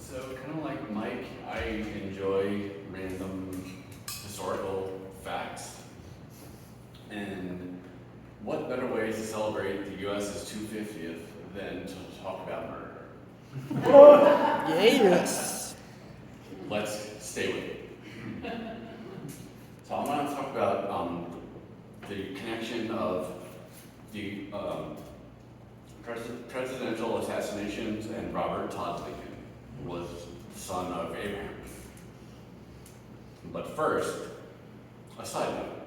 So, kind of like Mike, I enjoy random historical facts. And what better way to celebrate the US's 250th than to talk about murder? Yes. Let's stay with it. So I want to talk about the connection of the presidential assassinations and Robert Todd Lincoln, who was the son of Abraham. But first, a side note.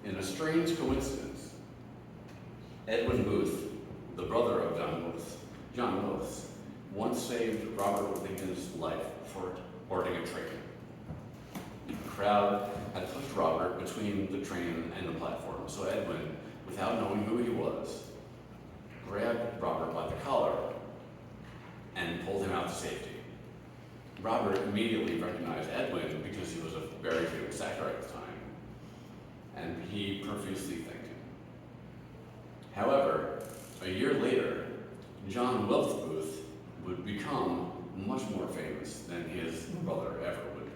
In a strange coincidence, Edwin Booth, the brother of John Booth, once saved Robert Lincoln's life for boarding a train. The crowd had pushed Robert between the train and the platform, so Edwin, without knowing who he was, grabbed Robert by the collar and pulled him out to safety. Robert immediately recognized Edwin because he was a very famous actor at the time, and he profusely thanked him. However, a year later, John Wilkes Booth would become much more famous than his brother ever would be.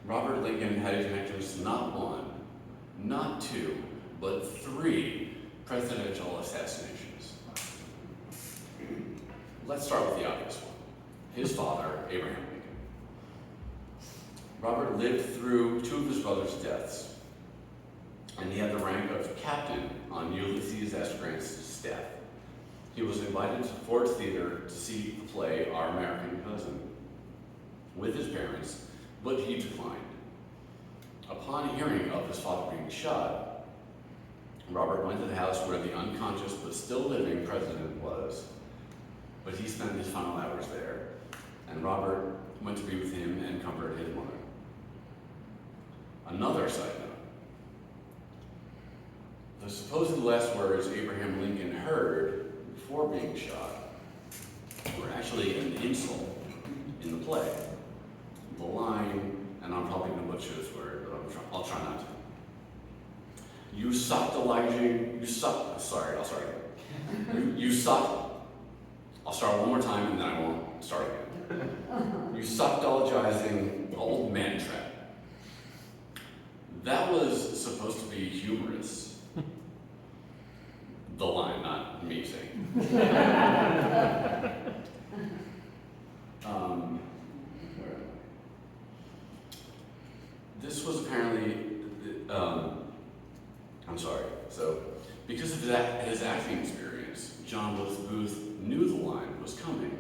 Robert Lincoln had connections to not one, not two, but 3 presidential assassinations. Let's start with the obvious one. His father, Abraham Lincoln. Robert lived through 2 of his brother's deaths, and he had the rank of captain on Ulysses S. Grant's staff. He was invited to Ford's Theater to see the play Our American Cousin with his parents, but he declined. Upon hearing of his father being shot, Robert went to the house where the unconscious but still living president was, but he spent his final hours there, and Robert went to be with him and comforted his mother. Another side note. The supposed last words Abraham Lincoln heard before being shot were actually an insult in the play. The line, and I'm probably going to butcher this word, but I'll try not to. You sucked sorry, I'll start again. You sucked, I'll start one more time and then I won't start again. You suckdologizing old man trap. That was supposed to be humorous. The line, not me saying. This was apparently, I'm sorry, so because of his acting experience, John Wilkes Booth knew the line was coming,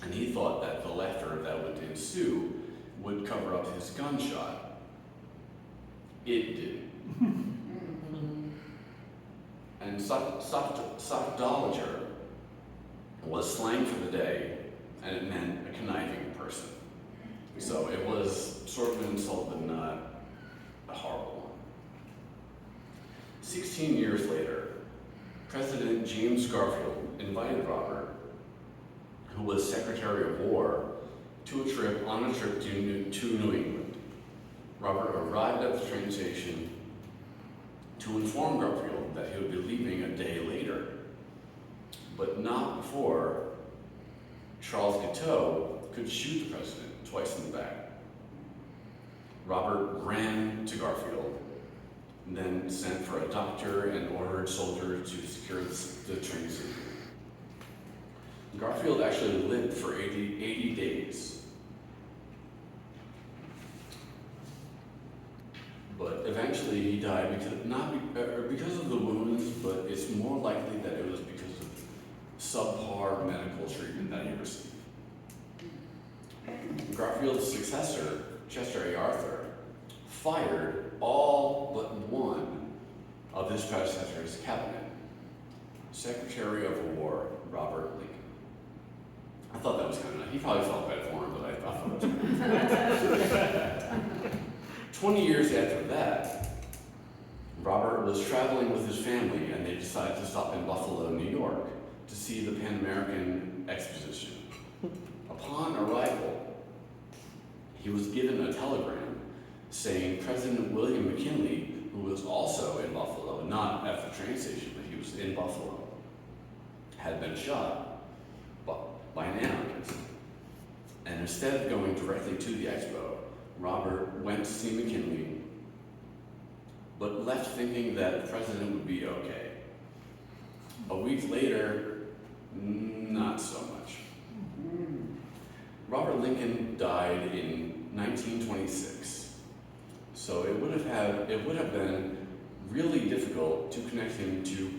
and he thought that the laughter that would ensue would cover up his gunshot. It didn't. And sockdolager was slang for the day, and it meant a conniving person. So it was sort of an insult, but not a horrible one. 16 years later, President James Garfield invited Robert, who was Secretary of War, on a trip to New England. Robert arrived at the train station to inform Garfield that he would be leaving a day later, but not before Charles Guiteau could shoot the president twice in the back. Robert ran to Garfield, then sent for a doctor and ordered soldiers to secure the train station. Garfield actually lived for 80 days. But eventually he died because of the wounds, but it's more likely that it was because of subpar medical treatment that he received. Garfield's successor, Chester A. Arthur, fired all but one of his predecessor's cabinet, Secretary of War Robert Lincoln. I thought that was kind of nice. He probably felt bad for him, but I thought it was kind of nice. 20 years after that, Robert was traveling with his family and they decided to stop in Buffalo, New York to see the Pan American Exposition. Upon arrival, he was given a telegram saying President William McKinley, who was also in Buffalo, not at the train station, but he was in Buffalo, had been shot by And instead of going directly to the expo, Robert went to see McKinley, but left thinking that the president would be okay. A week later, not so much. Robert Lincoln died in 1926, so it would have been really difficult to connect him to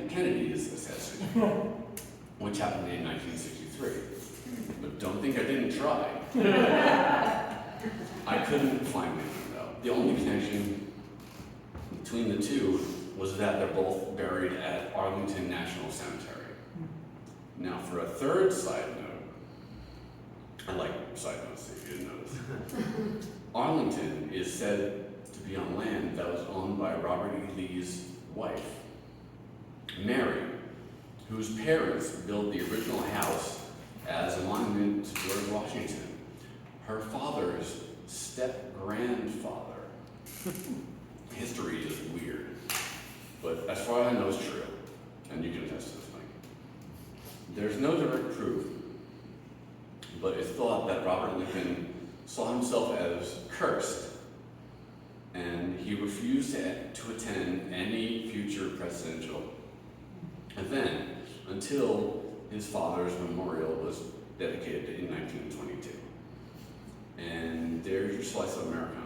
Kennedy's assassination, which happened in 1963. But don't think I didn't try. I couldn't find anything though. The only connection between the two was that they're both buried at Arlington National Cemetery. Now for a third side note, I like side notes if you didn't notice. Arlington is said to be on land that was owned by Robert E. Lee's wife, Mary, whose parents built the original house as a monument to George Washington, her father's step-grandfather. History is weird, but as far as I know, it's true, and you can attest to this, Mike. There's no direct proof, but it's thought that Robert Lincoln saw himself as cursed, and he refused to attend any future presidential event until his father's memorial was dedicated in 1922. And there's your slice of Americana